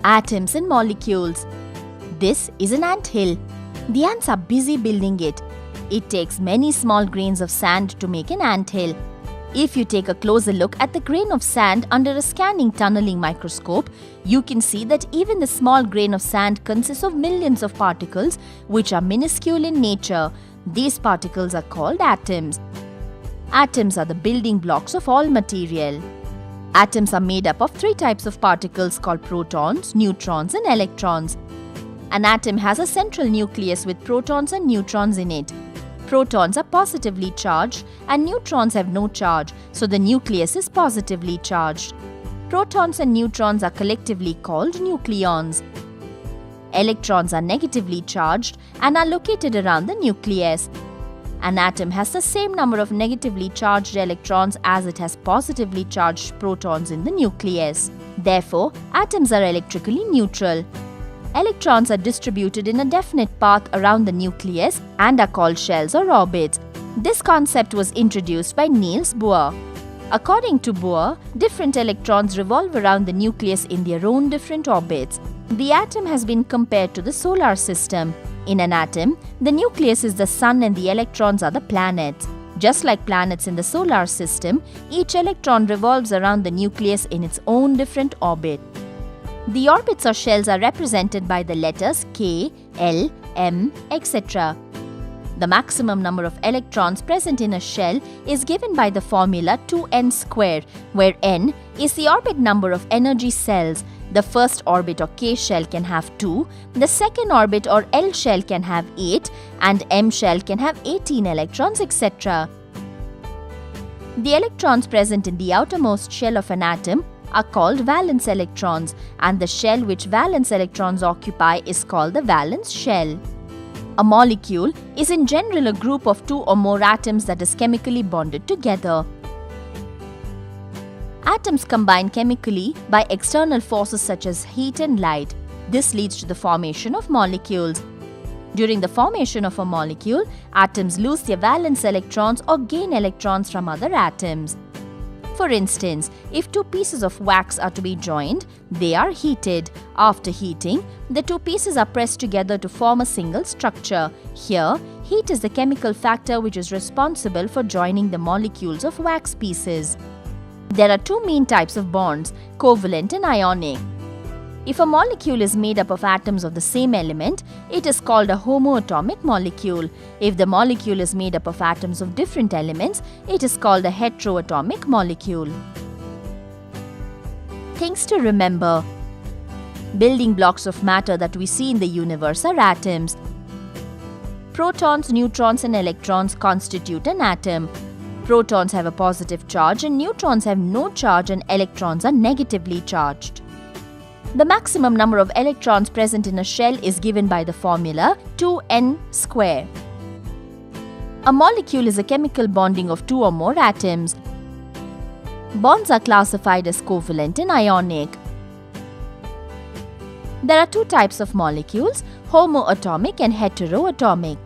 Atoms and molecules. This is an ant hill. The ants are busy building it. It takes many small grains of sand to make an ant hill. If you take a closer look at the grain of sand under a scanning tunneling microscope, you can see that even the small grain of sand consists of millions of particles which are minuscule in nature. These particles are called atoms. Atoms are the building blocks of all material. Atoms are made up of three types of particles called protons, neutrons and electrons. An atom has a central nucleus with protons and neutrons in it. Protons are positively charged and neutrons have no charge, so the nucleus is positively charged. Protons and neutrons are collectively called nucleons. Electrons are negatively charged and are located around the nucleus. An atom has the same number of negatively charged electrons as it has positively charged protons in the nucleus. Therefore, atoms are electrically neutral. Electrons are distributed in a definite path around the nucleus and are called shells or orbits. This concept was introduced by Niels Bohr. According to Bohr, different electrons revolve around the nucleus in their own different orbits. The atom has been compared to the solar system. In an atom, the nucleus is the sun and the electrons are the planets. Just like planets in the solar system, each electron revolves around the nucleus in its own different orbit. The orbits or shells are represented by the letters K, L, M, etc. The maximum number of electrons present in a shell is given by the formula 2n square, where n is the orbit number of energy cells. The first orbit or K shell can have 2, the second orbit or L shell can have 8, and M shell can have 18 electrons, etc. The electrons present in the outermost shell of an atom are called valence electrons, and the shell which valence electrons occupy is called the valence shell. A molecule is in general a group of two or more atoms that is chemically bonded together. Atoms combine chemically by external forces such as heat and light. This leads to the formation of molecules. During the formation of a molecule, atoms lose their valence electrons or gain electrons from other atoms. For instance, if two pieces of wax are to be joined, they are heated. After heating, the two pieces are pressed together to form a single structure. Here, heat is the chemical factor which is responsible for joining the molecules of wax pieces. There are two main types of bonds, covalent and ionic. If a molecule is made up of atoms of the same element, it is called a homoatomic molecule. If the molecule is made up of atoms of different elements, it is called a heteroatomic molecule. Things to remember. Building blocks of matter that we see in the universe are atoms. Protons, neutrons and electrons constitute an atom. Protons have a positive charge and neutrons have no charge and electrons are negatively charged. The maximum number of electrons present in a shell is given by the formula 2n square. A molecule is a chemical bonding of two or more atoms. Bonds are classified as covalent and ionic. There are two types of molecules, homoatomic and heteroatomic.